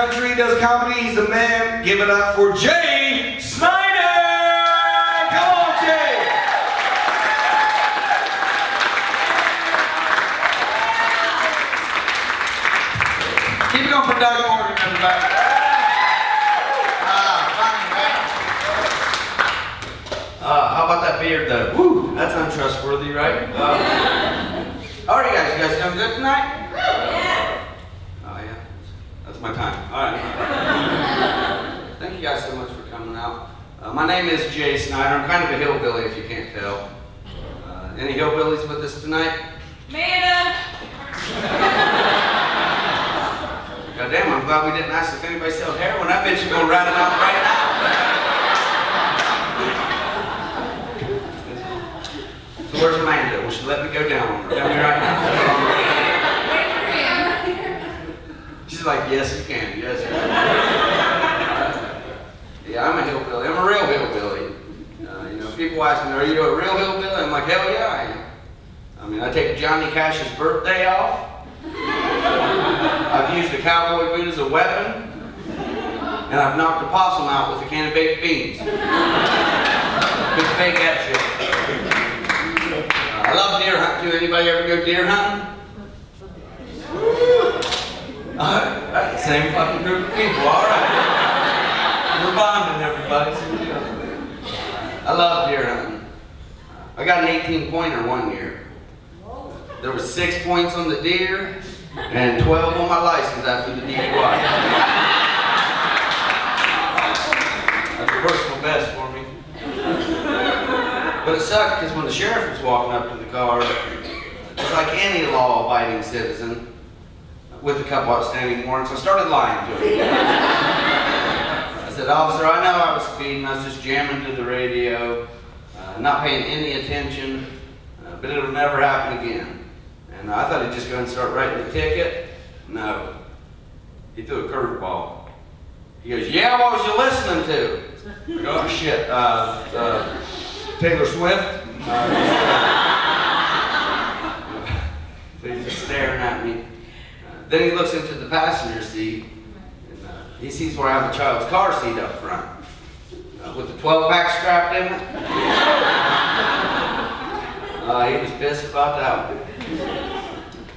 country, he does comedy, he's the man. Give it up for Jay Snyder! Come on, Jay! Keep it going for Doug Morgan, everybody. How about that beard, though? Woo, that's untrustworthy, right? How are you guys? You guys doing good tonight? Yeah. Oh, yeah. That's my time. All right. Thank you guys so much for coming out. My name is Jay Snyder. I'm kind of a hillbilly, if you can't tell. Any hillbillies with us tonight? Amanda! God damn, I'm glad we didn't ask if anybody sells heroin. I bet you're going to rat it out right now. So where's Amanda? Will she let me go down on her? Tell me right now. She's like, yes, you can. Yes, you can. Yeah, I'm a hillbilly. I'm a real hillbilly. You know, people ask me, are you a real hillbilly? I'm like, hell yeah, I am. I mean, I take Johnny Cash's birthday off. I've used a cowboy boot as a weapon. And I've knocked a possum out with a can of baked beans. Good fake that shit. I love deer hunting too. Anybody ever go deer hunting? That's the same fucking group of people, alright. We're bonding, everybody. I love deer hunting. I got an 18-pointer one year. There was 6 points on the deer and 12 on my license after the DUI. That's a personal best for me. But it sucked because when the sheriff was walking up to the car, it's like any law-abiding citizen with a couple outstanding warrants, I started lying to him. I said, officer, I know I was speeding. I was just jamming to the radio, not paying any attention, but it'll never happen again. And I thought he'd just go and start writing the ticket. No. He threw a curveball. He goes, yeah, what was you listening to? I go, oh, shit. Taylor Swift. So he's just staring at me. Then he looks into the passenger seat, and he sees where I have a child's car seat up front, with the 12-pack strapped in it. He was pissed about that one.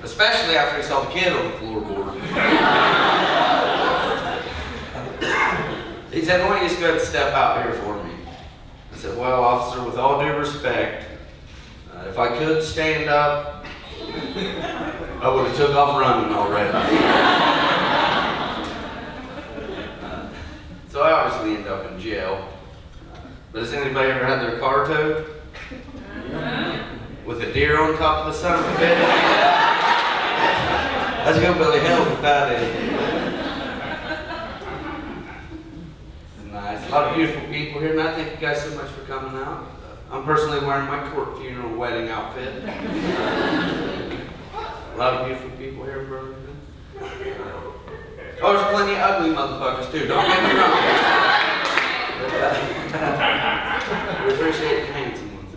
Especially after he saw the kid on the floorboard. He said, why don't you just go ahead and step out here for me? I said, well, officer, with all due respect, if I could stand up, I would have took off running already. So I obviously ended up in jail. But has anybody ever had their car towed? With a deer on top of the son of a bitch? That's hillbilly hell with that is. Nice. A lot of beautiful people here, and I thank you guys so much for coming out. I'm personally wearing my court funeral wedding outfit. A lot of beautiful people here in Burlington. Oh, there's plenty of ugly motherfuckers too, don't get me wrong. We appreciate the handsome ones.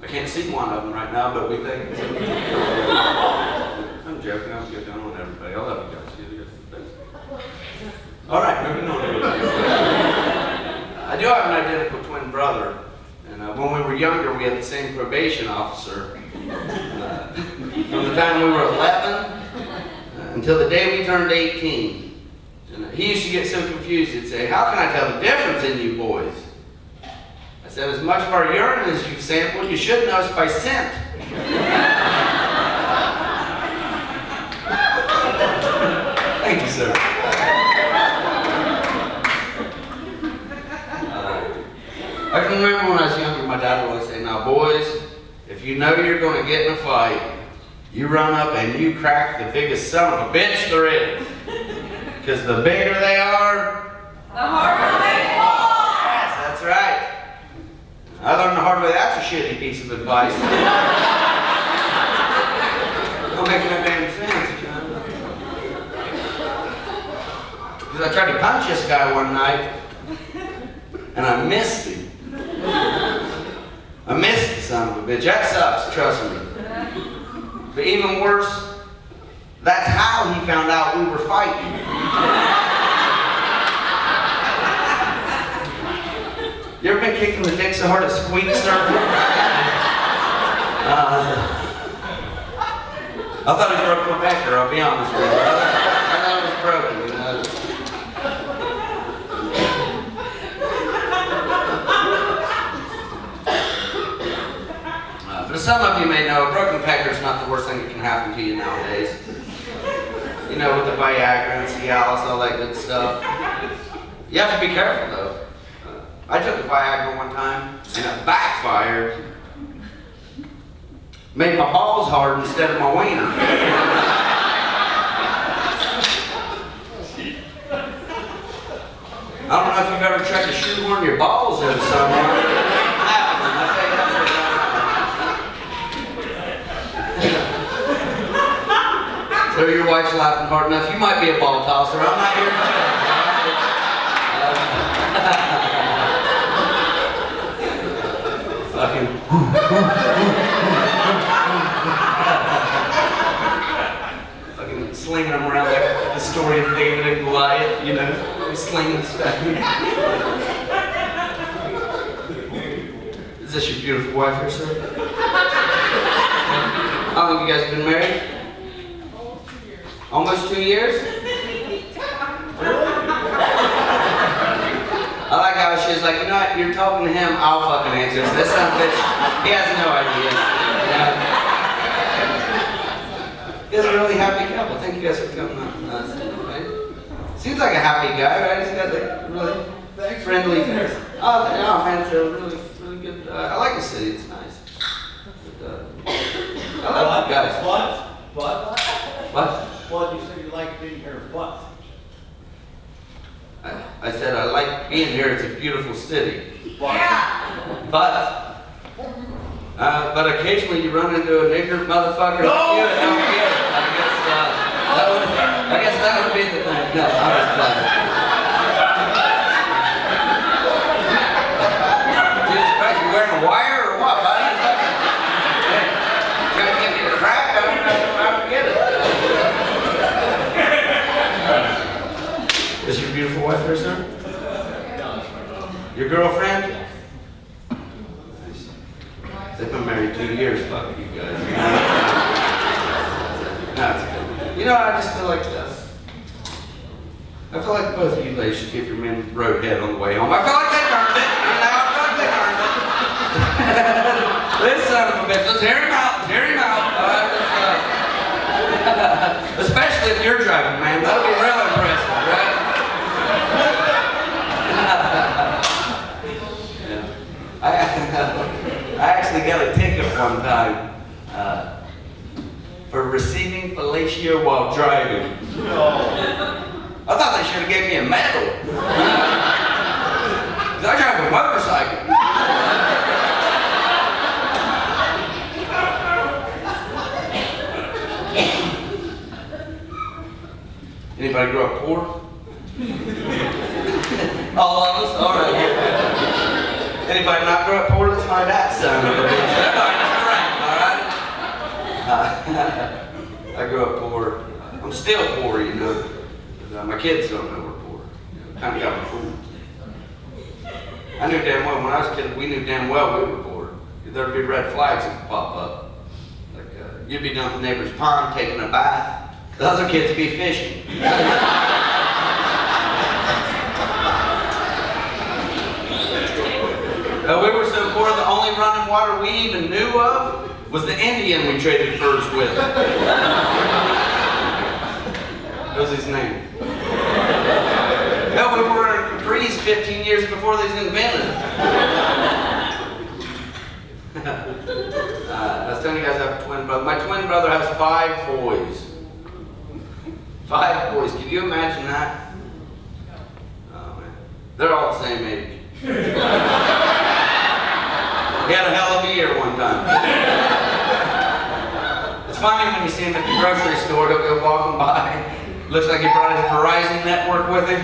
I can't see one of them right now, but we think it's I'm joking, I'm good on everybody. I love you guys. You guys are the best. Alright, moving on. I do have an identical twin brother, and when we were younger, we had the same probation officer. From the time we were 11 until the day we turned 18. And he used to get so confused, he'd say, how can I tell the difference in you boys? I said, as much of our urine as you've sampled, you should know us by scent. Thank you, sir. I can remember when I was younger, my dad would always say, now boys, if you know you're going to get in a fight, you run up and you crack the biggest son of a bitch there is. Because the bigger they are, The harder they fall! Yes, that's right. I learned the hard way, that's a shitty piece of advice. Don't make no damn sense, you know. Because I tried to punch this guy one night, and I missed him. I missed the son of a bitch. That sucks, trust me. But even worse, That's how he found out we were fighting. You ever been kicking the dick so hard it squeaks, sir? I thought he broke my back, I'll be honest with you. I thought it was broken, you know. But some of you may know, a broken pecker is not the worst thing that can happen to you nowadays. You know, with the Viagra and Cialis, all that good stuff. You have to be careful, though. I took the Viagra one time, and it backfired. Made my balls hard instead of my wiener. I don't know if you've ever tried to shoehorn your balls in somewhere. So your wife's laughing hard enough. You might be a ball tosser. I'm not here to fucking. Fucking slinging them around like the story of David and Goliath, you know, slinging stuff. Is this your beautiful wife here, sir? How long have you guys been married? Almost 2 years? I like how she's like, you know what, you're talking to him, I'll fucking answer this. This son of a bitch, he has no idea. You guys are a really happy couple. Thank you guys for coming on. Right? Seems like a happy guy, right? He's got like really friendly face. Oh man, it's a really, really good. I like the city, it's nice. But, I love you guys. What? What? You said you like being here. What? I said I like being here. It's a beautiful city. Yeah. But occasionally you run into an ignorant motherfucker. No! I guess that would be the thing. No, I was playing. Jesus Christ, you wearing a wire or what, buddy? Trying to get me to crack? I don't know how to get it. Is your beautiful wife here, sir? Your girlfriend? They've been married 2 years, fuck you guys. No, it's okay. You know, I just feel like I feel like both of you ladies should give your men roadhead on the way home. I feel like they earned it, you know, I feel like they earned it. This son of a bitch, let's hear him out, especially if you're driving, man, that'll be real impressive, right? I actually got a ticket one time for receiving fellatio while driving. I thought they should have gave me a medal. 'Cause I drive a motorcycle. Anybody grow up poor? All of us? All right. Anybody not grow up poor? Let's find out, son of a bitch. All right. I grew up poor. I'm still poor, you know. My kids don't know we're poor. Kind of got me fooled. I knew damn well when I was a kid, we knew damn well we were poor. There'd be red flags that would pop up. Like, you'd be down at the neighbor's pond taking a bath. The other kids would be fishing. We were so poor, the only running water we even knew of was the Indian we traded furs with. What was his name? No, we were in Capri's 15 years before they was invented. I was telling you guys I have a twin brother. My twin brother has 5 boys. 5 boys. Can you imagine that? Oh man. They're all the same age. He had a hell of a year one time. It's funny when you see him at the grocery store, he'll go walking by. Looks like he brought his Verizon network with him.